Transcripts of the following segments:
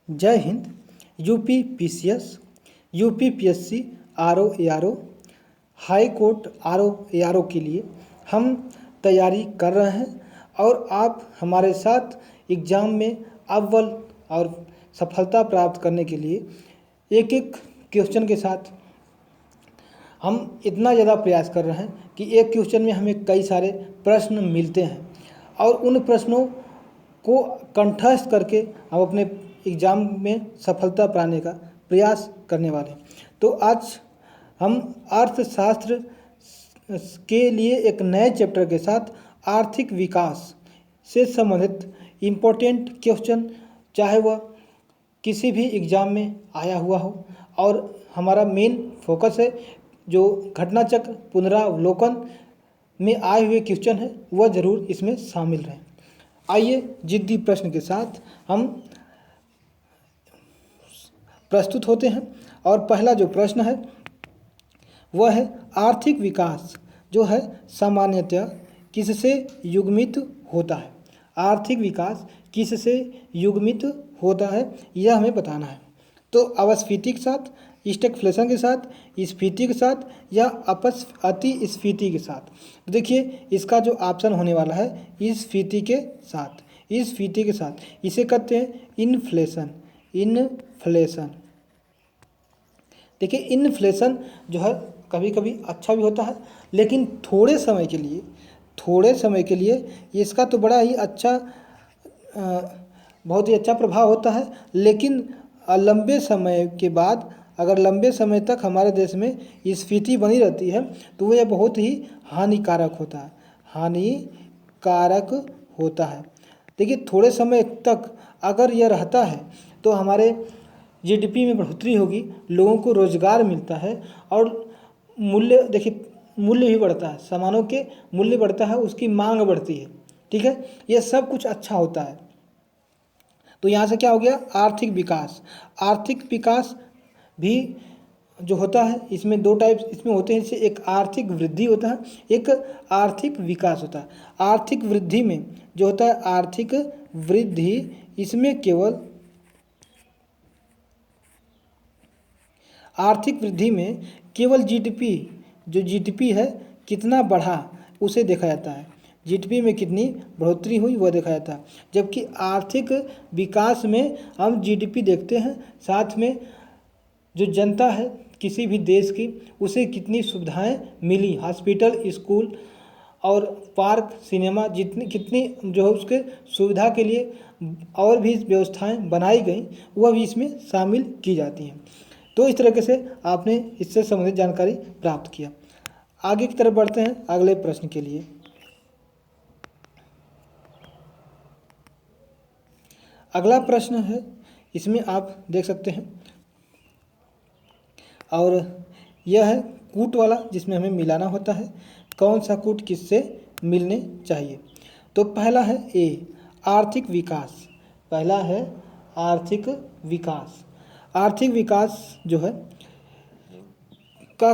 जय Hind. UP PCS, UP PSC, RO ARO, high court RO ARO के लिए हम तैयारी कर रहे हैं और आप हमारे साथ एग्ज़ाम में अव्वल और सफलता प्राप्त करने के लिए एक एक क्वेश्चन के साथ हम इतना ज़्यादा प्रयास कर रहे हैं कि एक क्वेश्चन में हमें कई सारे प्रश्न मिलते हैं और उन प्रश्नों को कंठस्थ करके हम अपने एग्ज़ाम में सफलता पाने का प्रयास करने वाले हैं। तो आज हम अर्थशास्त्र के लिए एक नए चैप्टर के साथ आर्थिक विकास से संबंधित इम्पोर्टेंट क्वेश्चन, चाहे वह किसी भी एग्ज़ाम में आया हुआ हो, और हमारा मेन फोकस है जो घटनाचक्र पुनरावलोकन में आए हुए क्वेश्चन है वह ज़रूर इसमें शामिल रहें। आइए जिद्दी प्रश्न के साथ हम प्रस्तुत होते हैं। और पहला जो प्रश्न है वह है आर्थिक विकास जो है सामान्यतः किससे युग्मित होता है। आर्थिक विकास किससे युग्मित होता है यह हमें बताना है। तो अपस्फीति के साथ, स्टैगफ्लेशन के साथ, स्फीति के साथ या अतिस्फीति के साथ। तो देखिए इसका जो ऑप्शन होने वाला है स्फीति के साथ। स्फीति के साथ इसे कहते हैं इन्फ्लेशन। इन्फ्लेशन, देखिए इन्फ्लेशन जो है कभी कभी अच्छा भी होता है, लेकिन थोड़े समय के लिए इसका तो बड़ा ही अच्छा बहुत ही अच्छा प्रभाव होता है, लेकिन लंबे समय के बाद अगर लंबे समय तक हमारे देश में स्फीति बनी रहती है तो वह बहुत ही हानिकारक होता है। हानिकारक होता है। देखिए थोड़े समय तक अगर यह रहता है तो हमारे जीडीपी में बढ़ोतरी होगी, लोगों को रोजगार मिलता है और मूल्य, देखिए मूल्य भी बढ़ता है, सामानों के मूल्य बढ़ता है, उसकी मांग बढ़ती है। ठीक है, यह सब कुछ अच्छा होता है। तो यहाँ से क्या हो गया, आर्थिक विकास। आर्थिक विकास भी जो होता है इसमें दो टाइप इसमें होते हैं, जैसे एक आर्थिक वृद्धि होता है, एक आर्थिक विकास होता है। आर्थिक वृद्धि में जो होता है आर्थिक वृद्धि, इसमें केवल आर्थिक वृद्धि में केवल जीडीपी, जो जीडीपी है कितना बढ़ा उसे देखा जाता है, जीडीपी में कितनी बढ़ोतरी हुई वह देखा जाता है। जबकि आर्थिक विकास में हम जीडीपी देखते हैं, साथ में जो जनता है किसी भी देश की उसे कितनी सुविधाएं मिली, हॉस्पिटल, स्कूल और पार्क, सिनेमा, जितनी कितनी जो है उसके सुविधा के लिए और भी व्यवस्थाएं बनाई गई वह भी इसमें शामिल की जाती हैं। तो इस तरीके से आपने इससे संबंधित जानकारी प्राप्त किया। आगे की तरफ बढ़ते हैं अगले प्रश्न के लिए। अगला प्रश्न है, इसमें आप देख सकते हैं, और यह है कूट वाला, जिसमें हमें मिलाना होता है कौन सा कूट किससे मिलने चाहिए। तो पहला है ए, आर्थिक विकास। पहला है आर्थिक विकास। आर्थिक विकास जो है का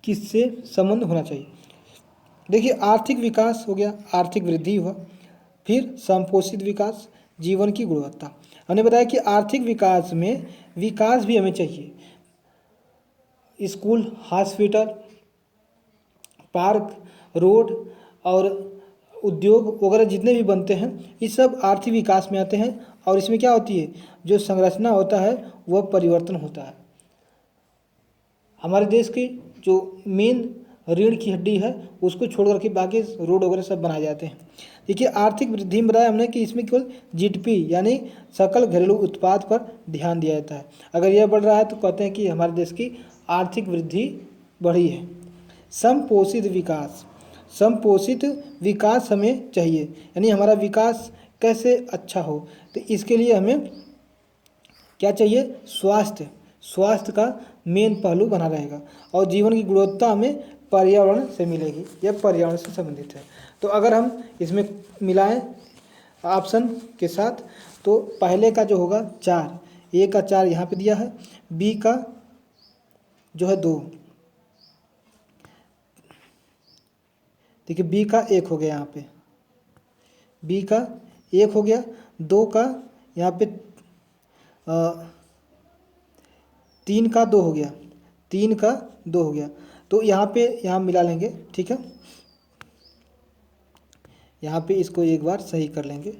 किससे संबंध होना चाहिए। देखिए आर्थिक विकास हो गया, आर्थिक वृद्धि हुआ, फिर संपोषित विकास, जीवन की गुणवत्ता। हमने बताया कि आर्थिक विकास में विकास भी हमें चाहिए, स्कूल, हॉस्पिटल, पार्क, रोड और उद्योग वगैरह जितने भी बनते हैं ये सब आर्थिक विकास में आते हैं। और इसमें क्या होती है, जो संरचना होता है वह परिवर्तन होता है। हमारे देश की जो मेन रीढ़ की हड्डी है उसको छोड़ करके बाकी रोड वगैरह सब बनाए जाते हैं। देखिए आर्थिक वृद्धि में बताया हमने कि इसमें केवल जीडीपी यानी सकल घरेलू उत्पाद पर ध्यान दिया जाता है। अगर यह बढ़ रहा है तो कहते हैं कि हमारे देश की आर्थिक वृद्धि बढ़ी है। समपोषित विकास, समपोषित विकास हमें चाहिए, यानी हमारा विकास कैसे अच्छा हो, तो इसके लिए हमें क्या चाहिए, स्वास्थ्य। स्वास्थ्य का मेन पहलू बना रहेगा और जीवन की गुणवत्ता हमें पर्यावरण से मिलेगी, यह पर्यावरण से संबंधित है। तो अगर हम इसमें मिलाएं ऑप्शन के साथ तो पहले का जो होगा 4, ए का 4 यहाँ पे दिया है, बी का जो है 2, देखिए बी का 1 हो गया, यहाँ पे बी का 1 हो गया, 2 का यहाँ पे 3 का 2 हो गया, 3 का 2 हो गया। तो यहाँ पे यहाँ मिला लेंगे, ठीक है। यहाँ पे इसको एक बार सही कर लेंगे।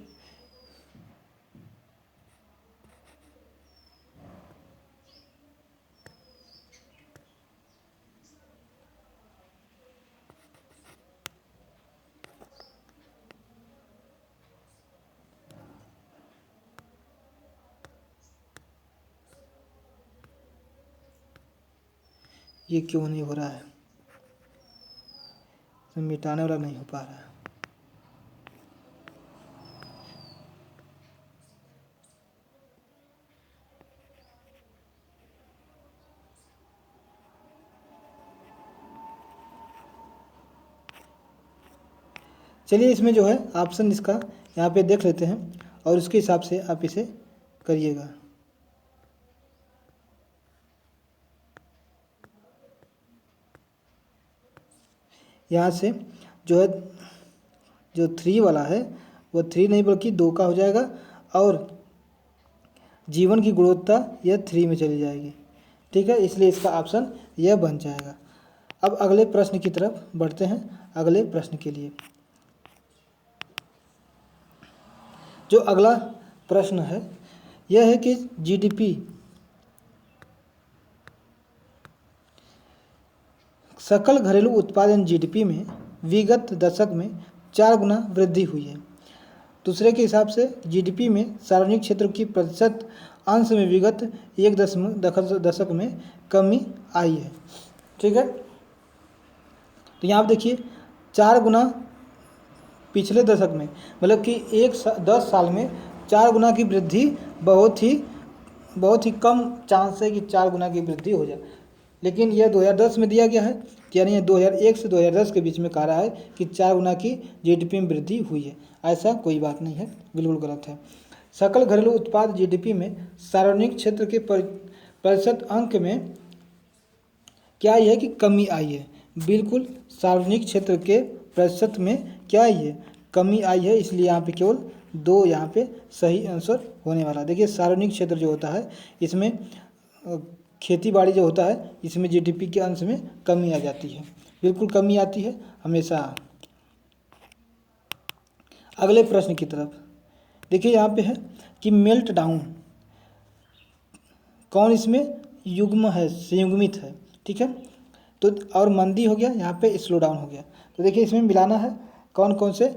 ये क्यों नहीं हो रहा है, मिटाने वाला नहीं हो पा रहा है। चलिए इसमें जो है ऑप्शन इसका यहाँ पे देख लेते हैं और उसके हिसाब से आप इसे करिएगा। यहाँ से जो है जो 3 वाला है वो 3 नहीं बल्कि 2 का हो जाएगा और जीवन की गुणवत्ता यह 3 में चली जाएगी, ठीक है। इसलिए इसका ऑप्शन यह बन जाएगा। अब अगले प्रश्न की तरफ बढ़ते हैं। अगले प्रश्न के लिए जो अगला प्रश्न है यह है कि जीडीपी सकल घरेलू उत्पादन जीडीपी में विगत दशक में 4 गुना वृद्धि हुई है। दूसरे के हिसाब से जीडीपी में सार्वजनिक क्षेत्र की प्रतिशत अंश में विगत 1 दशक में कमी आई है, ठीक है। तो यहाँ आप देखिए 4 गुना पिछले दशक में, मतलब कि 10 साल में 4 गुना की वृद्धि बहुत ही कम चांस है कि 4 गुना की वृद्धि हो जाए। लेकिन यह 2010 में दिया गया है, यानी यह 2001 से 2010 के बीच में कह रहा है कि 4 गुना की जीडीपी में वृद्धि हुई है। ऐसा कोई बात नहीं है, बिल्कुल गलत है। सकल घरेलू उत्पाद जीडीपी में सार्वजनिक क्षेत्र के प्रतिशत अंक में क्या यह है कि कमी आई है। बिल्कुल सार्वजनिक क्षेत्र के प्रतिशत में क्या आई है, कमी आई है। इसलिए यहाँ पे केवल 2 यहाँ पे सही आंसर होने वाला। देखिए सार्वजनिक क्षेत्र जो होता है इसमें खेती बाड़ी जो होता है इसमें जीडीपी के अंश में कमी आ जाती है, बिल्कुल कमी आती है हमेशा। अगले प्रश्न की तरफ देखिए, यहाँ पे है कि मेल्ट डाउन कौन इसमें युग्म है, संयुग्मित है, ठीक है। तो और मंदी हो गया, यहाँ पे स्लो डाउन हो गया। तो देखिए इसमें मिलाना है कौन कौन से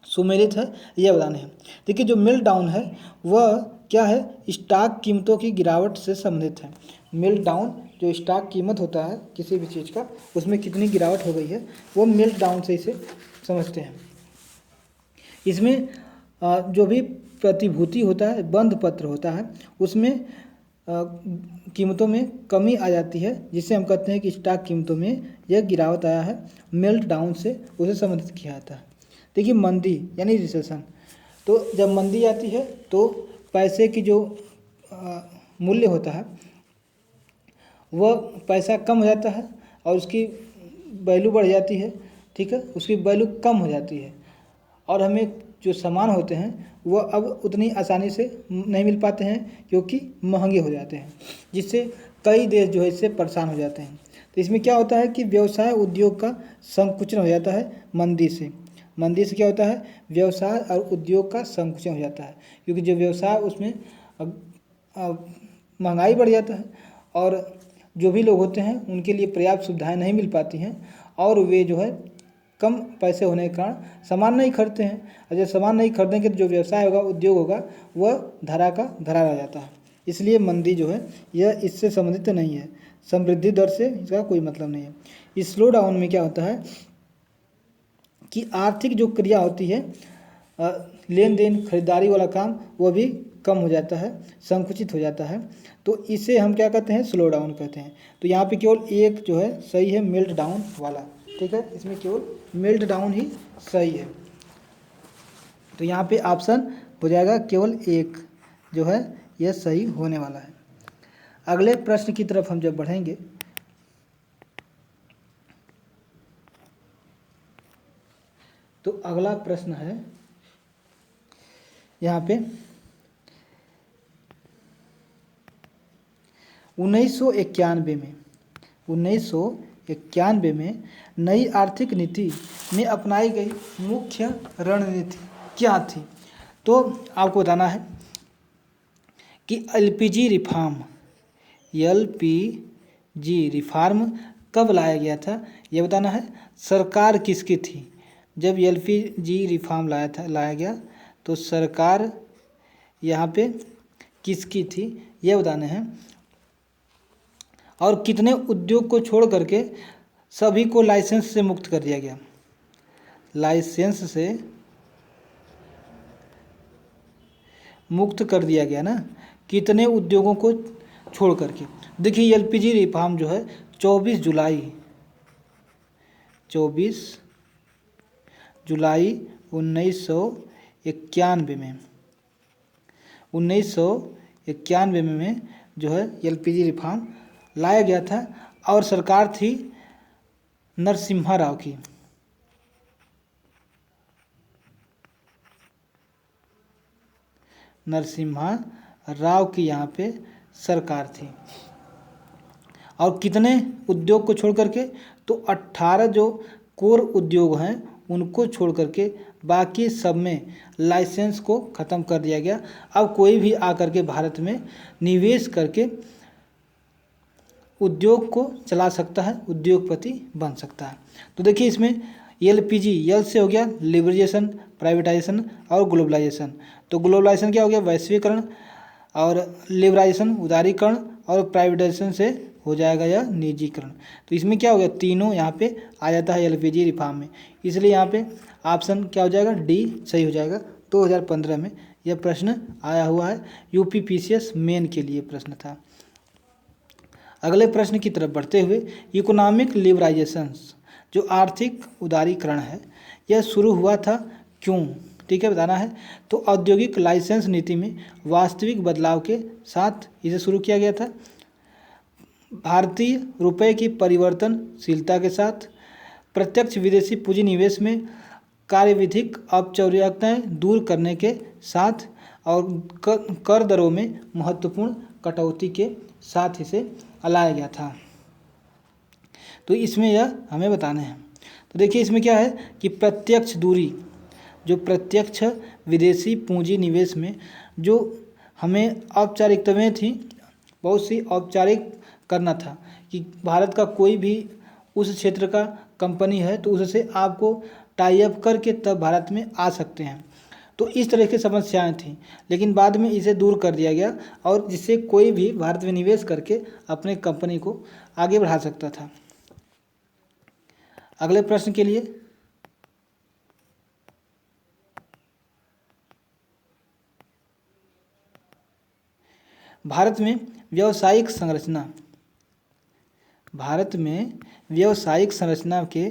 सुमेलित है यह बताने हैं। देखिए जो मेल्ट डाउन है वह क्या है, स्टॉक कीमतों की गिरावट से संबंधित है। मेल्ट डाउन जो स्टॉक कीमत होता है किसी भी चीज़ का, उसमें कितनी गिरावट हो गई है वो मेल्ट डाउन से इसे समझते हैं। इसमें जो भी प्रतिभूति होता है, बंध पत्र होता है, उसमें कीमतों में कमी आ जाती है, जिससे हम कहते हैं कि स्टॉक कीमतों में यह गिरावट आया है, मेल्ट डाउन से उसे संबंधित किया जाता है। देखिए मंदी यानी रिसेशन, तो जब मंदी आती है तो पैसे की जो मूल्य होता है वह पैसा कम हो जाता है और उसकी वैल्यू बढ़ जाती है, ठीक है, उसकी वैल्यू कम हो जाती है और हमें जो सामान होते हैं वह अब उतनी आसानी से नहीं मिल पाते हैं क्योंकि महंगे हो जाते हैं, जिससे कई देश जो है इससे परेशान हो जाते हैं। तो इसमें क्या होता है कि व्यवसाय उद्योग का संकुचन हो जाता है मंदी से। मंदी से क्या होता है, व्यवसाय और उद्योग का संकुचन हो जाता है, क्योंकि जो व्यवसाय उसमें महंगाई बढ़ जाता है और जो भी लोग होते हैं उनके लिए पर्याप्त सुविधाएं नहीं मिल पाती हैं और वे जो है कम पैसे होने के कारण सामान नहीं खरीदते हैं, और जब सामान नहीं खरीदेंगे तो जो व्यवसाय होगा, उद्योग होगा, वह धरा का धरा रह जाता है। इसलिए मंदी जो है यह इससे संबंधित नहीं है, समृद्धि दर से इसका कोई मतलब नहीं है। इस स्लो डाउन में क्या होता है कि आर्थिक जो क्रिया होती है, लेन देन खरीदारी वाला काम, वह भी कम हो जाता है, संकुचित हो जाता है। तो इसे हम क्या कहते हैं, स्लो डाउन कहते हैं। तो यहाँ पे केवल एक जो है सही है, मेल्ट डाउन वाला, ठीक है, इसमें केवल मेल्ट डाउन ही सही है। तो यहाँ पे ऑप्शन हो जाएगा केवल एक जो है यह सही होने वाला है। अगले प्रश्न की तरफ हम जब बढ़ेंगे तो अगला प्रश्न है यहाँ पे 1991 में नई आर्थिक नीति में अपनाई गई मुख्य रणनीति क्या थी? तो आपको बताना है कि एलपीजी रिफॉर्म कब लाया गया था, ये बताना है। सरकार किसकी थी जब एलपीजी रिफॉर्म लाया गया, तो सरकार यहाँ पे किसकी थी ये बताने हैं। और कितने उद्योग को छोड़ करके सभी को लाइसेंस से मुक्त कर दिया गया? लाइसेंस से मुक्त कर दिया गया ना, कितने उद्योगों को छोड़ करके। देखिए एलपीजी रिफॉर्म जो है 24 जुलाई 1991 में जो है एलपीजी रिफॉर्म लाया गया था। और सरकार थी नरसिम्हा राव की। नरसिम्हा राव की यहाँ पे सरकार थी। और कितने उद्योग को छोड़ करके? तो 18 जो कोर उद्योग हैं उनको छोड़ करके बाकी सब में लाइसेंस को ख़त्म कर दिया गया। अब कोई भी आकर के भारत में निवेश करके उद्योग को चला सकता है, उद्योगपति बन सकता है। तो देखिए इसमें एलपीजी, एल से हो गया लिबरलाइजेशन, प्राइवेटाइजेशन और ग्लोबलाइजेशन। तो ग्लोबलाइजेशन क्या हो गया? वैश्वीकरण। और लिबरलाइजेशन उदारीकरण, और प्राइवेटाइजेशन से हो जाएगा या निजीकरण। तो इसमें क्या हो गया? तीनों यहाँ पे आ जाता है एलपीजी रिफॉर्म में। इसलिए यहाँ पे ऑप्शन क्या हो जाएगा? डी सही हो जाएगा। 2015 में यह प्रश्न आया हुआ है, यूपीपीसीएस मेन के लिए प्रश्न था। अगले प्रश्न की तरफ बढ़ते हुए, इकोनॉमिक लिबराइजेशन जो आर्थिक उदारीकरण है यह शुरू हुआ था क्यों? ठीक है, बताना है। तो औद्योगिक लाइसेंस नीति में वास्तविक बदलाव के साथ इसे शुरू किया गया था। भारतीय रुपए की परिवर्तनशीलता के साथ, प्रत्यक्ष विदेशी पूंजी निवेश में कार्यविधिक औपचारिकताएं दूर करने के साथ, और कर दरों में महत्वपूर्ण कटौती के साथ इसे लाया गया था। तो इसमें यह हमें बताना है। तो देखिए इसमें क्या है कि प्रत्यक्ष दूरी, जो प्रत्यक्ष विदेशी पूंजी निवेश में जो हमें औपचारिकताएं थी, बहुत सी औपचारिक करना था कि भारत का कोई भी उस क्षेत्र का कंपनी है तो उससे आपको टाई अप करके तब भारत में आ सकते हैं। तो इस तरह की समस्याएं थी, लेकिन बाद में इसे दूर कर दिया गया, और जिससे कोई भी भारत में निवेश करके अपने कंपनी को आगे बढ़ा सकता था। अगले प्रश्न के लिए, भारत में व्यावसायिक संरचना के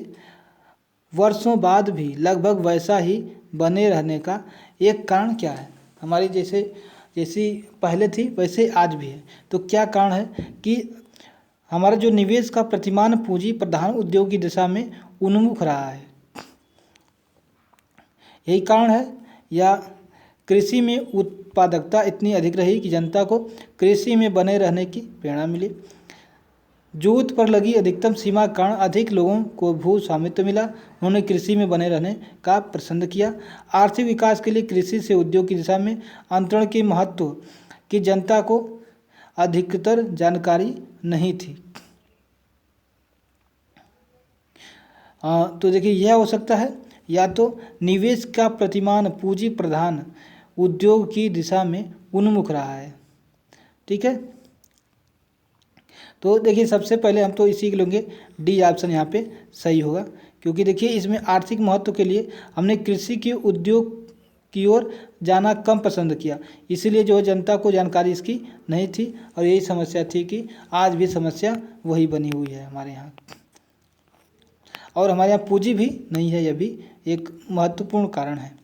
वर्षों बाद भी लगभग वैसा ही बने रहने का एक कारण क्या है? हमारी जैसी पहले थी वैसे आज भी है। तो क्या कारण है कि हमारा जो निवेश का प्रतिमान पूंजी प्रधान उद्योग की दिशा में उन्मुख रहा है, यही कारण है? या कृषि में उत्पादकता इतनी अधिक रही कि जनता को कृषि में बने रहने की प्रेरणा मिली। जूत पर लगी अधिकतम सीमा के कारण अधिक लोगों को भू स्वामित्व मिला, उन्होंने कृषि में बने रहने का पसंद किया। आर्थिक विकास के लिए कृषि से उद्योग की दिशा में अंतरण के महत्व की जनता को अधिकतर जानकारी नहीं थी। तो देखिए यह हो सकता है, या तो निवेश का प्रतिमान पूंजी प्रधान उद्योग की दिशा में उन्मुख रहा है। ठीक है, तो देखिए सबसे पहले हम तो इसी के लेंगे, डी ऑप्शन यहाँ पे सही होगा, क्योंकि देखिए इसमें आर्थिक महत्व के लिए हमने कृषि के उद्योग की ओर जाना कम पसंद किया, इसीलिए जो जनता को जानकारी इसकी नहीं थी, और यही समस्या थी कि आज भी समस्या वही बनी हुई है हमारे यहाँ। और हमारे यहाँ पूंजी भी नहीं है, यह भी एक महत्वपूर्ण कारण है।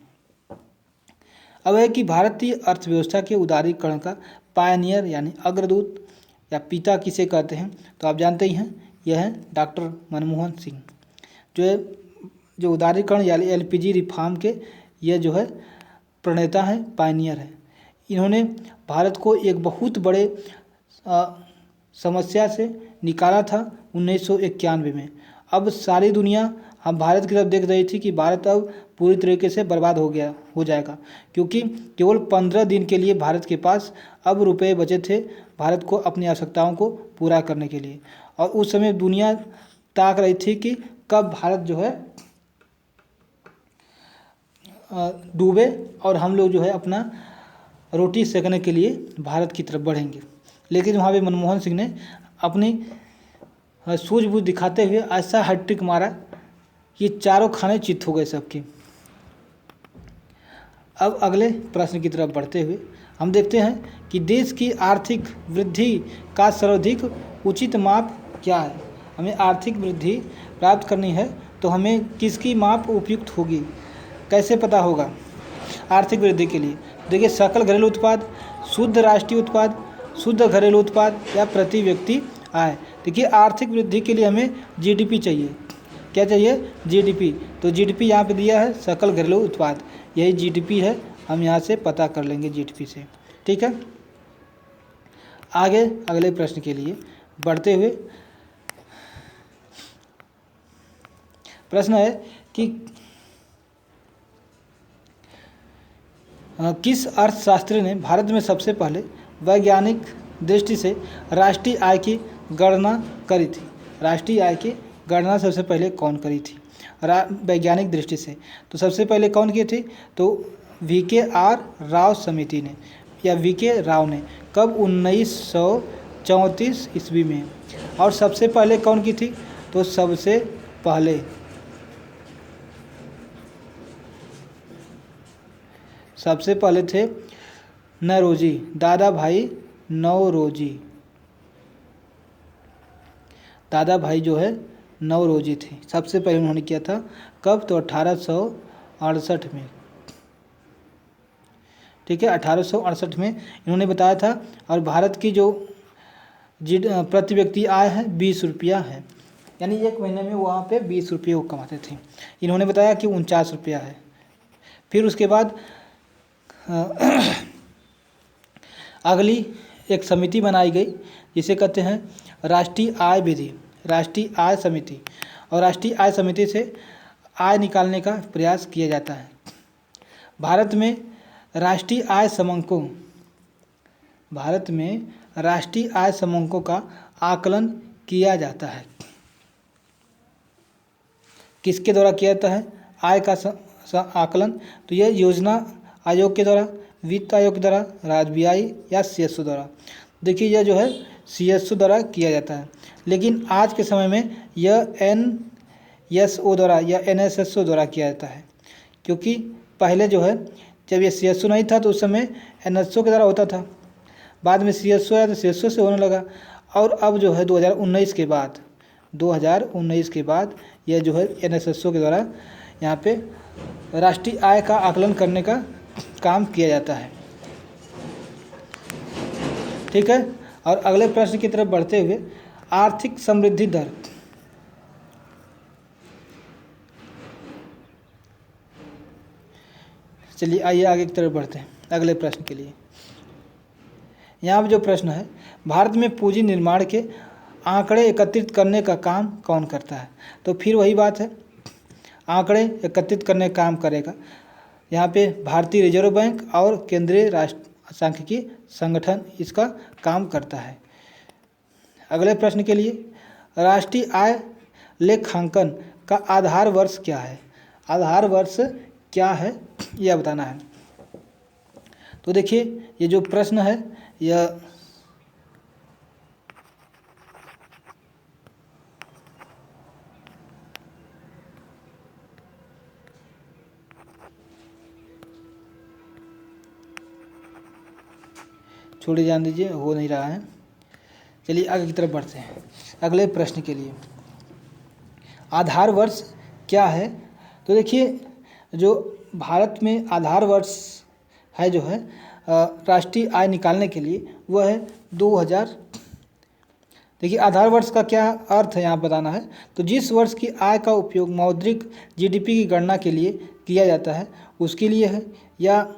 अब है कि भारतीय अर्थव्यवस्था के उदारीकरण का पायनियर यानी अग्रदूत या पिता किसे कहते हैं? तो आप जानते ही हैं, यह है डॉक्टर मनमोहन सिंह, जो उदारीकरण यानी एलपीजी रिफॉर्म के ये जो है प्रणेता हैं, पायनियर है। इन्होंने भारत को एक बहुत बड़े समस्या से निकाला था 1991 में। अब सारी दुनिया हम भारत की तरफ देख रही थी कि भारत अब पूरी तरीके से बर्बाद हो जाएगा, क्योंकि केवल 15 दिन के लिए भारत के पास अब रुपए बचे थे भारत को अपनी आवश्यकताओं को पूरा करने के लिए। और उस समय दुनिया ताक रही थी कि कब भारत जो है डूबे और हम लोग जो है अपना रोटी सेकने के लिए भारत की तरफ बढ़ेंगे। लेकिन वहाँ पे मनमोहन सिंह ने अपनी सूझबूझ दिखाते हुए ऐसा हैट्रिक मारा कि चारों खाने चित हो गए सबकी। अब अगले प्रश्न की तरफ बढ़ते हुए हम देखते हैं कि देश की आर्थिक वृद्धि का सर्वाधिक उचित माप क्या है। हमें आर्थिक वृद्धि प्राप्त करनी है तो हमें किसकी माप उपयुक्त होगी, कैसे पता होगा आर्थिक वृद्धि के लिए? देखिए, सकल घरेलू उत्पाद, शुद्ध राष्ट्रीय उत्पाद, शुद्ध घरेलू उत्पाद या प्रति व्यक्ति आय। देखिए, आर्थिक वृद्धि के लिए हमें जीडीपी चाहिए। क्या चाहिए? जीडीपी। तो जीडीपी यहाँ पे दिया है सकल घरेलू उत्पाद, यही जीडीपी है। हम यहाँ से पता कर लेंगे जीडीपी से। ठीक है, आगे अगले प्रश्न के लिए बढ़ते हुए प्रश्न है कि किस अर्थशास्त्री ने भारत में सबसे पहले वैज्ञानिक दृष्टि से राष्ट्रीय आय की गणना करी थी? राष्ट्रीय आय की गणना सबसे पहले कौन करी थी वैज्ञानिक दृष्टि से? तो सबसे पहले कौन की थी? तो VKR राव समिति ने या VK राव ने। कब? 1934 ईस्वी में। और सबसे पहले कौन की थी? तो सबसे पहले थे नौरोजी, दादा भाई नौरोजी। दादा भाई जो है नौरोजी थे, सबसे पहले उन्होंने किया था। कब? तो 1868 में। ठीक है, 1868 में इन्होंने बताया था। और भारत की जो प्रति व्यक्ति आय है 20 रुपया है, यानी एक महीने में वहाँ पे 20 रुपये वो कमाते थे। इन्होंने बताया कि 49 रुपया है। फिर उसके बाद अगली एक समिति बनाई गई जिसे कहते हैं राष्ट्रीय आय विधि, राष्ट्रीय आय समिति। और राष्ट्रीय आय समिति से आय निकालने का प्रयास किया जाता है। भारत में राष्ट्रीय आय समंकों का आकलन किया जाता है। किसके द्वारा किया जाता है आय का आकलन? तो यह योजना आयोग के द्वारा, वित्त आयोग के द्वारा, राज्य या CSO द्वारा। देखिए, यह जो है CSO द्वारा किया जाता है। लेकिन आज के समय में यह NSO द्वारा या NSSO द्वारा किया जाता है, क्योंकि पहले जो है जब ये CSO नहीं था तो उस समय NSO के द्वारा होता था। बाद में CSO आया तो CSO से होने लगा। और अब जो है 2019 के बाद यह जो है NSSO के द्वारा यहाँ पे राष्ट्रीय आय का आकलन करने का काम किया जाता है। ठीक है, और अगले प्रश्न की तरफ बढ़ते हुए आर्थिक समृद्धि दर। चलिए आइए आगे की तरफ बढ़ते हैं अगले प्रश्न के लिए। यहाँ पर जो प्रश्न है, भारत में पूंजी निर्माण के आंकड़े एकत्रित करने का काम कौन करता है? तो फिर वही बात है, आंकड़े एकत्रित करने का काम करेगा यहाँ पे भारतीय रिजर्व बैंक और केंद्रीय राष्ट्रीय सांख्यिकी संगठन इसका काम करता है। अगले प्रश्न के लिए, राष्ट्रीय आय लेखांकन का आधार वर्ष क्या है? आधार वर्ष क्या है यह बताना है। तो देखिए, ये जो प्रश्न है यह छोड़िए, जान दीजिए, हो नहीं रहा है। चलिए आगे की तरफ बढ़ते हैं अगले प्रश्न के लिए। आधार वर्ष क्या है? तो देखिए, जो भारत में आधार वर्ष है जो है राष्ट्रीय आय निकालने के लिए वह है 2000। देखिए, आधार वर्ष का क्या अर्थ है यहाँ बताना है। तो जिस वर्ष की आय का उपयोग मौद्रिक GDP की गणना के लिए किया जाता है उसके लिए है, या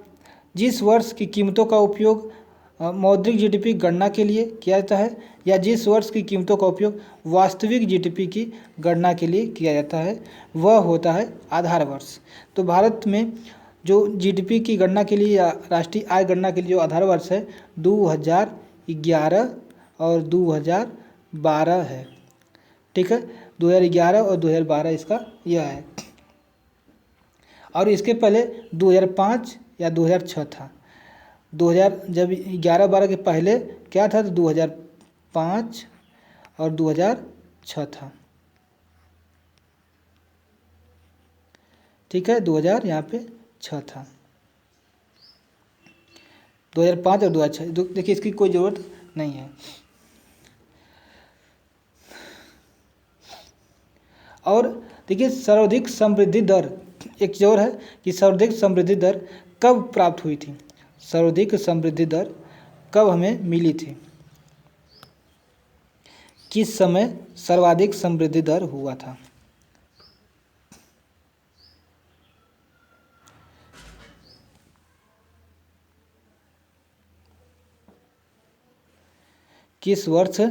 जिस वर्ष की कीमतों का उपयोग मौद्रिक जीडीपी गणना के लिए किया जाता है, या जिस वर्ष की कीमतों का उपयोग वास्तविक जीडीपी की गणना के लिए किया जाता है वह होता है आधार वर्ष। तो भारत में जो जीडीपी की गणना के लिए या राष्ट्रीय आय गणना के लिए जो आधार वर्ष है 2011 और 2012 है। ठीक है, 2011 और 2012 इसका यह है। और इसके पहले 2005 या 2006 था। 2000 जब 11-12 के पहले क्या था तो 2005 और 2006 था। ठीक है, 2000 यहाँ पे 6 था, 2005 और 2006। देखिए इसकी कोई ज़रूरत नहीं है। और देखिए सर्वाधिक समृद्धि दर एक चीज़ और है कि सर्वाधिक समृद्धि दर कब प्राप्त हुई थी। सर्वाधिक समृद्धि दर कब हमें मिली थी, किस समय सर्वाधिक समृद्धि दर हुआ था। किस वर्ष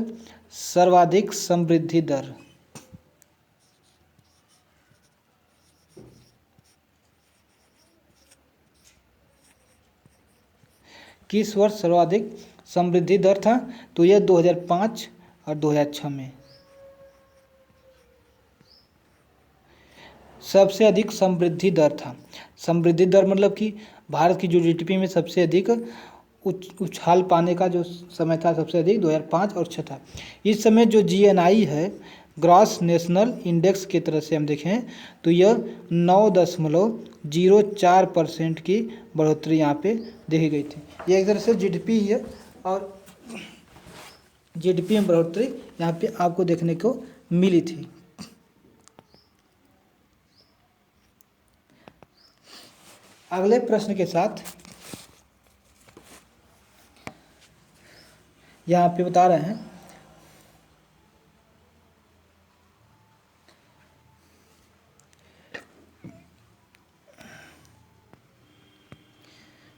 सर्वाधिक समृद्धि दर, किस वर्ष सर्वाधिक समृद्धि दर था, तो यह 2005 और 2006 में सबसे अधिक समृद्धि दर था। समृद्धि दर मतलब कि भारत की जो जीडीपी में सबसे अधिक उछाल पाने का जो समय था सबसे अधिक 2005 और 2006 था। इस समय जो जीएनआई है, ग्रॉस नेशनल इंडेक्स की तरह से हम देखें तो यह 9.04% की बढ़ोतरी यहाँ पे देखी गई थी। ये एक तरह से जीडीपी है और जीडीपी में बढ़ोतरी यहाँ पे आपको देखने को मिली थी। अगले प्रश्न के साथ यहाँ पे बता रहे हैं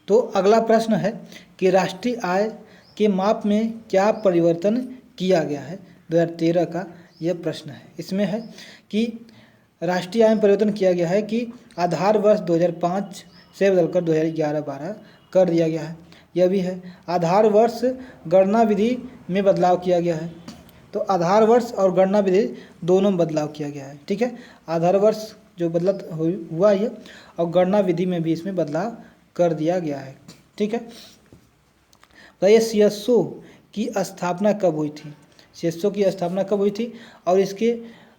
तो अगला प्रश्न है कि राष्ट्रीय आय के माप में क्या परिवर्तन किया गया है। 2013 का यह प्रश्न है। इसमें है कि राष्ट्रीय आय में परिवर्तन किया गया है कि आधार वर्ष 2005 से बदलकर 2011-12 कर दिया गया है। यह भी है आधार वर्ष गणना विधि में बदलाव किया गया है। तो आधार वर्ष और गणना विधि दोनों में बदलाव किया गया है। ठीक है, आधार वर्ष जो हुआ है और गणना विधि में भी इसमें बदलाव कर दिया गया है। ठीक है, तो ये सीएसओ की स्थापना कब हुई थी, सीएसओ की स्थापना कब हुई थी और इसके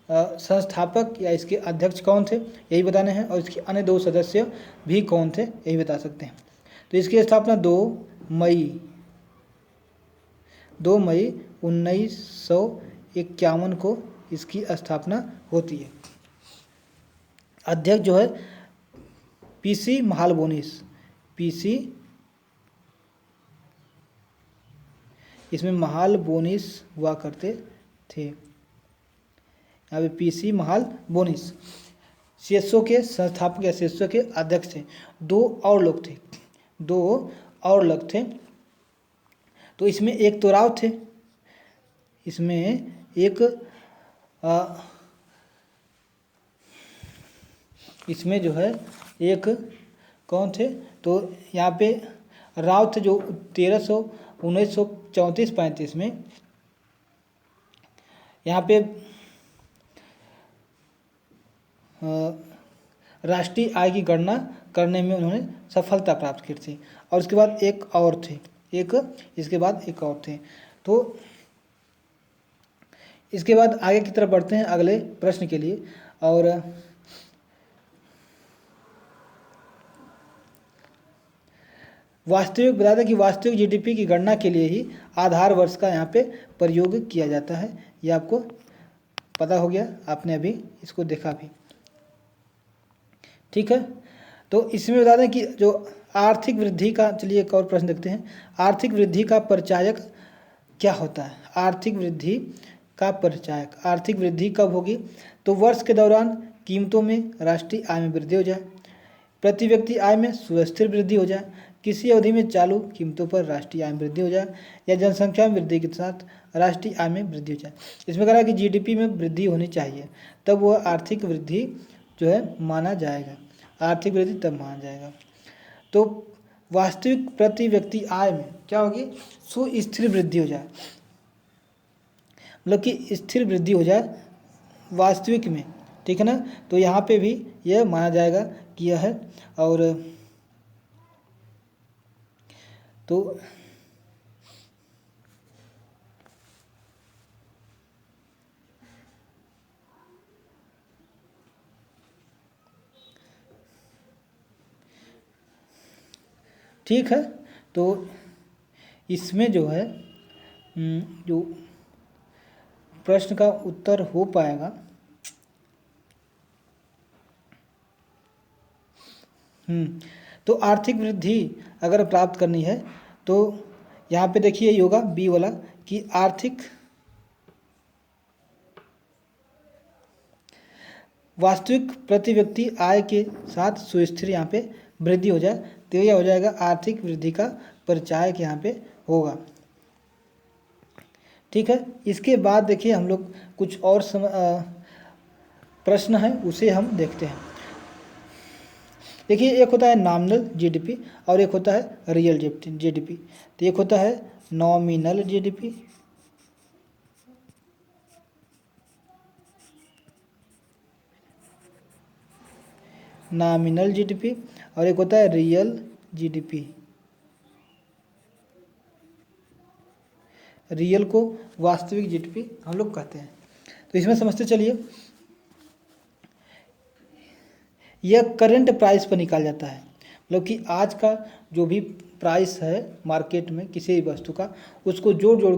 संस्थापक या इसके अध्यक्ष कौन थे यही बताने हैं, और इसके अन्य 2 सदस्य भी कौन थे यही बता सकते हैं। तो इसकी स्थापना 2 मई 1951 को इसकी स्थापना होती है। अध्यक्ष जो है पीसी महालबोनिस, पीसी इसमें महालबोनिस हुआ करते थे। यहाँ पे पीसी महालबोनिस सीएसओ के संस्थापक या सीएसओ के अध्यक्ष थे। 2 और लोग थे, 2 और लोग थे। तो इसमें एक तो राव थे, इसमें एक इसमें जो है एक कौन थे, तो यहाँ पे राव थे जो 1934-35 में यहाँ पे राष्ट्रीय आय की गणना करने में उन्होंने सफलता प्राप्त की थी। और इसके बाद एक और थे, इसके बाद एक और थे। तो इसके बाद आगे की तरफ बढ़ते हैं अगले प्रश्न के लिए। और वास्तविक बता दें कि वास्तविक जीडीपी की गणना के लिए ही आधार वर्ष का यहाँ पे प्रयोग किया जाता है। ये आपको पता हो गया, आपने अभी इसको देखा भी। ठीक है, तो इसमें बता दें कि जो आर्थिक वृद्धि का, चलिए एक और प्रश्न देखते हैं। आर्थिक वृद्धि का परिचायक क्या होता है। आर्थिक वृद्धि का परिचायक, आर्थिक वृद्धि कब होगी, तो वर्ष के दौरान कीमतों में राष्ट्रीय आय में वृद्धि हो जाए, प्रति व्यक्ति आय में सुस्थिर वृद्धि हो जाए, किसी अवधि में चालू कीमतों पर राष्ट्रीय आय में वृद्धि हो जाए या जनसंख्या में वृद्धि के साथ राष्ट्रीय आय में वृद्धि हो जाए। इसमें कह रहा है कि जीडीपी में वृद्धि होनी चाहिए, तब वह आर्थिक वृद्धि जो है माना जाएगा, आर्थिक वृद्धि तब माना जाएगा। तो वास्तविक प्रति व्यक्ति आय में क्या होगी, सुस्थिर वृद्धि हो जाए, मतलब कि स्थिर वृद्धि हो जाए वास्तविक में, ठीक है ना। तो यहाँ पे भी यह माना जाएगा कि यह है। और तो ठीक है, तो इसमें जो है जो प्रश्न का उत्तर हो पाएगा तो आर्थिक वृद्धि अगर प्राप्त करनी है तो यहाँ पे देखिए ये होगा बी वाला कि आर्थिक वास्तविक प्रति व्यक्ति आय के साथ सुस्थिर यहाँ पे वृद्धि हो जाए, तो यह हो जाएगा आर्थिक वृद्धि का परिचायक यहाँ पे होगा, ठीक है। इसके बाद देखिए हम लोग कुछ और प्रश्न है उसे हम देखते हैं। देखिए एक होता है नॉमिनल जीडीपी और एक होता है रियल जीडीपी। तो एक होता है नॉमिनल जीडीपी और एक होता है रियल जीडीपी। रियल को वास्तविक जीडीपी हम लोग कहते हैं। तो इसमें समझते चलिए, यह करंट प्राइस पर निकाल जाता है, मतलब कि आज का जो भी प्राइस है मार्केट में किसी भी वस्तु का, उसको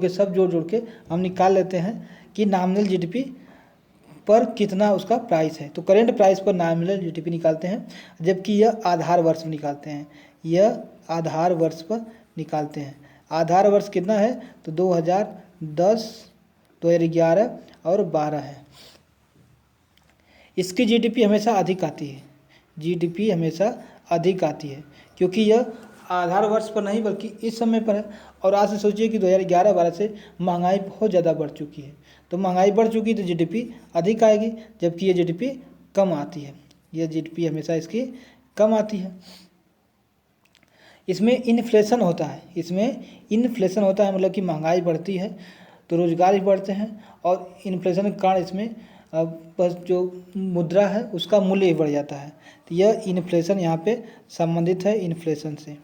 सब जोड़ के हम निकाल लेते हैं कि नॉमिनल जीडीपी पर कितना उसका प्राइस है। तो करेंट प्राइस पर नॉमिनल जीडीपी निकालते हैं, जबकि यह आधार वर्ष में निकालते हैं, यह आधार वर्ष पर निकालते हैं। आधार वर्ष कितना है, तो 2010, 2011 और 12 है। इसकी जीडीपी हमेशा अधिक आती है, जीडीपी हमेशा अधिक आती है, क्योंकि यह आधार वर्ष पर नहीं बल्कि इस समय पर है। और आज से सोचिए कि 2011-12 से महंगाई बहुत ज़्यादा बढ़ चुकी है, तो महंगाई बढ़ चुकी तो जीडीपी अधिक आएगी, जबकि ये जीडीपी कम आती है, यह जीडीपी हमेशा इसकी कम आती है। इसमें इन्फ्लेशन होता है, मतलब कि महंगाई बढ़ती है तो रोजगार भी बढ़ते हैं, और इन्फ्लेशन के कारण इसमें बस जो मुद्रा है उसका मूल्य ही बढ़ जाता है। तो यह इन्फ्लेशन यहाँ पे संबंधित है इन्फ्लेशन से।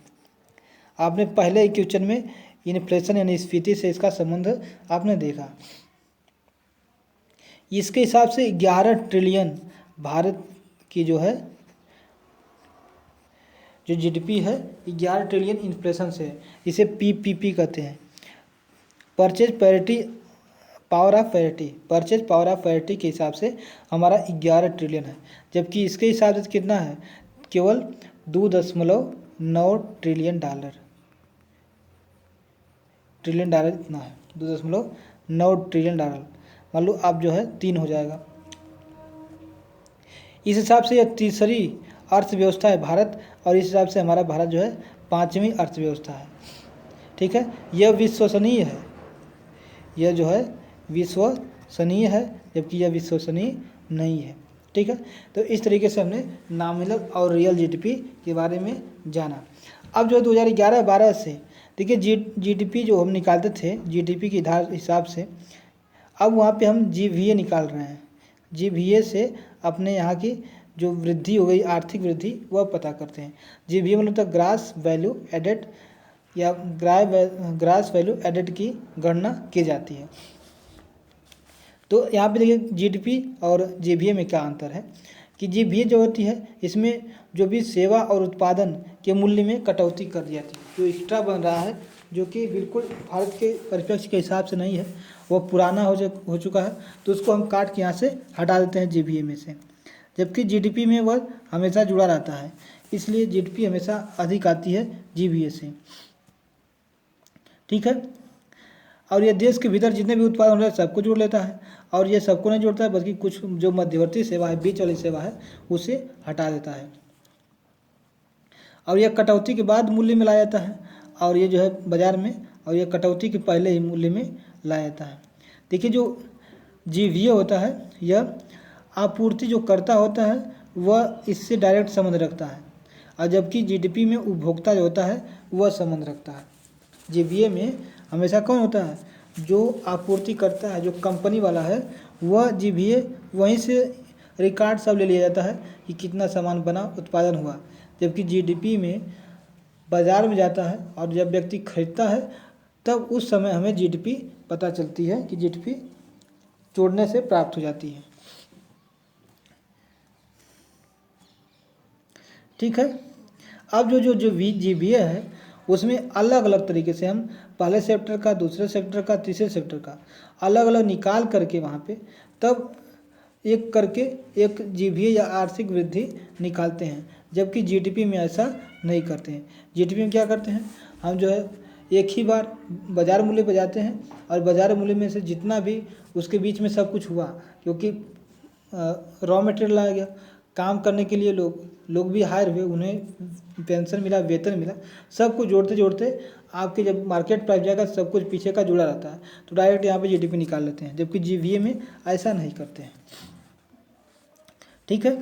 आपने पहले एक क्वेश्चन में इन्फ्लेशन यानी स्फीति से इसका संबंध आपने देखा। इसके हिसाब से 11 ट्रिलियन भारत की जो है जो जीडीपी है 11 ट्रिलियन इन्फ्लेशन से है। इसे पीपीपी कहते हैं, परचेज पावर ऑफ पैरिटी के हिसाब से हमारा 11 ट्रिलियन है, जबकि इसके हिसाब से कितना है, केवल 2.9 ट्रिलियन डॉलर इतना है, 2.9 ट्रिलियन डॉलर। मान लो आप जो है 3 हो जाएगा। इस हिसाब से यह तीसरी अर्थव्यवस्था है भारत, और इस हिसाब से हमारा भारत जो है 5वीं अर्थव्यवस्था है, ठीक है। यह विश्वसनीय है, यह जो है विश्वसनीय है, जबकि यह विश्वसनीय नहीं है, ठीक है। तो इस तरीके से हमने नॉमिनल और रियल जीडीपी के बारे में जाना। अब जो 2011-12 से देखिए जीडीपी जो हम निकालते थे जीडीपी के हिसाब से, अब वहाँ पे हम जीवीए निकाल रहे हैं। जीवीए से अपने यहाँ की जो वृद्धि हो गई आर्थिक वृद्धि वह पता करते हैं। जीवीए मतलब तो ग्रास वैल्यू एडेड या ग्रास वैल्यू एडेड की गणना की जाती है। तो यहाँ पे देखिए जीडीपी और जीवीए में क्या अंतर है कि जीवीए जो होती है इसमें जो भी सेवा और उत्पादन के मूल्य में कटौती कर दी जाती है, जो एक्स्ट्रा बन रहा है जो कि बिल्कुल भारत के परिप्रेक्ष्य के हिसाब से नहीं है, वो पुराना हो चुका है, तो उसको हम काट के यहाँ से हटा देते हैं जीवीए में से। जबकि जीडीपी में वह हमेशा जुड़ा रहता है, इसलिए जीडीपी हमेशा अधिक आती है जीवीए से, ठीक है। और ये देश के भीतर जितने भी उत्पादन हो रहे हैं सबको जोड़ लेता है, और ये सबको नहीं जोड़ता है बल्कि कुछ जो मध्यवर्ती सेवा है, बीच वाली सेवा है, उसे हटा देता है। और यह कटौती के बाद मूल्य में लाया जाता है, और ये जो है बाज़ार में, और यह कटौती के पहले ही मूल्य में लाया जाता है। देखिए जो जीवीए होता है, यह आपूर्ति जो करता होता है वह इससे डायरेक्ट संबंध रखता है, और जबकि जीडीपी में उपभोक्ता जो होता है वह संबंध रखता है। जीवीए में हमेशा कौन होता है, जो आपूर्ति करता है, जो कंपनी वाला है, वह जीवीए वहीं से रिकॉर्ड सब ले लिया जाता है कि कितना सामान बना, उत्पादन हुआ। जबकि जीडीपी में बाज़ार में जाता है, और जब व्यक्ति खरीदता है तब उस समय हमें जीडीपी पता चलती है कि जीडीपी जोड़ने से प्राप्त हो जाती है। ठीक है। अब जो जीवीए है उसमें अलग अलग तरीके से हम पहले सेक्टर का, दूसरे सेक्टर का, तीसरे सेक्टर का अलग अलग निकाल करके वहाँ पे तब एक करके एक जीवीए या आर्थिक वृद्धि निकालते हैं, जबकि जीडीपी में ऐसा नहीं करते हैं। जीडीपी में क्या करते हैं, हम जो है एक ही बार बाज़ार मूल्य पर जाते हैं, और बाज़ार मूल्य में से जितना भी उसके बीच में सब कुछ हुआ, क्योंकि रॉ मटेरियल लाया गया, काम करने के लिए लोग भी हायर हुए, उन्हें पेंशन मिला, वेतन मिला, सब कुछ जोड़ते जोड़ते आपके जब मार्केट प्राइस जाएगा सब कुछ पीछे का जुड़ा रहता है, तो डायरेक्ट यहाँ पे जीडीपी निकाल लेते हैं, जबकि जीवीए में ऐसा नहीं करते हैं। ठीक है।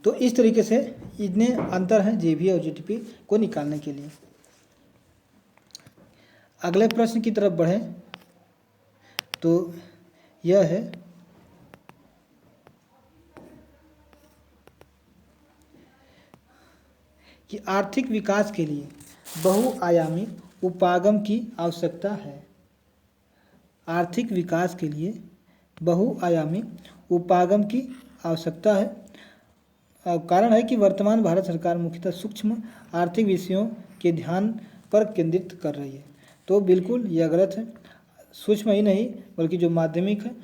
तो इस तरीके से इतने अंतर हैं जीवीए और जीडीपी को निकालने के लिए। अगले प्रश्न की तरफ बढ़ें तो यह है कि आर्थिक विकास के लिए बहुआयामी उपागम की आवश्यकता है। आर्थिक विकास के लिए बहुआयामी उपागम की आवश्यकता है। कारण है कि वर्तमान भारत सरकार मुख्यतः सूक्ष्म आर्थिक विषयों के ध्यान पर केंद्रित कर रही है। तो बिल्कुल यह गलत है। सूक्ष्म ही नहीं बल्कि जो माध्यमिक है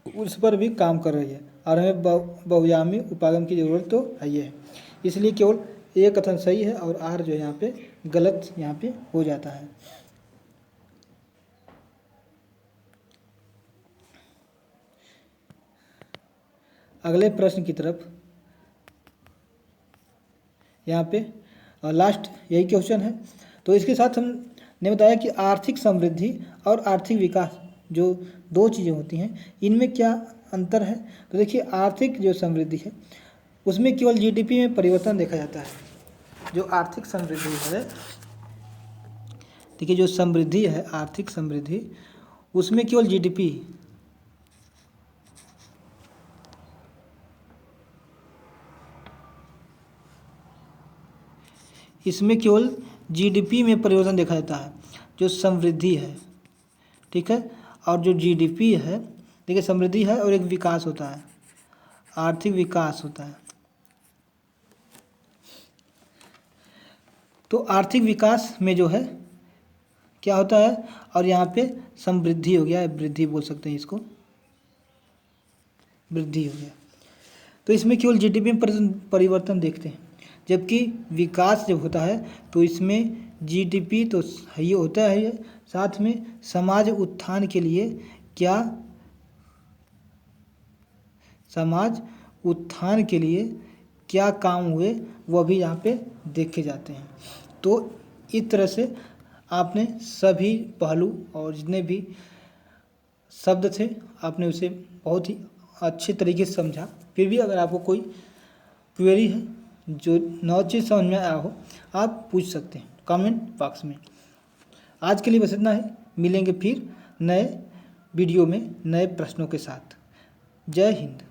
उस पर भी काम कर रही है, और हमें बहुआयामी उपागम की ज़रूरत तो है ही है। इसलिए केवल एक कथन सही है और आर जो है यहाँ पे गलत यहाँ पे हो जाता है। अगले प्रश्न की तरफ, यहाँ पे लास्ट यही क्वेश्चन है। तो इसके साथ हमने बताया कि आर्थिक समृद्धि और आर्थिक विकास जो दो चीज़ें होती हैं, इनमें क्या अंतर है। तो देखिए आर्थिक जो समृद्धि है उसमें केवल जीडीपी में परिवर्तन देखा जाता है। जो आर्थिक समृद्धि है, देखिए जो समृद्धि है, आर्थिक समृद्धि, उसमें केवल जीडीपी, इसमें केवल जीडीपी में परिवर्तन देखा जाता है जो समृद्धि है। ठीक है। और जो जीडीपी है, देखिए समृद्धि है और एक विकास होता है, आर्थिक विकास होता है। तो आर्थिक विकास में जो है क्या होता है, और यहाँ पे समृद्धि हो गया है, वृद्धि बोल सकते हैं इसको, वृद्धि हो गया। तो इसमें केवल जीडीपी में परिवर्तन देखते हैं, जबकि विकास जब होता है तो इसमें जीडीपी तो ये होता है, साथ में समाज उत्थान के लिए क्या, समाज उत्थान के लिए क्या काम हुए वह भी यहाँ पे देखे जाते हैं। तो इस तरह से आपने सभी पहलू और जितने भी शब्द थे आपने उसे बहुत ही अच्छे तरीके से समझा। फिर भी अगर आपको कोई क्वेरी है, जो नौ चीज़ समझ में आया हो, आप पूछ सकते हैं कमेंट बॉक्स में। आज के लिए बस इतना ही, मिलेंगे फिर नए वीडियो में नए प्रश्नों के साथ। जय हिंद।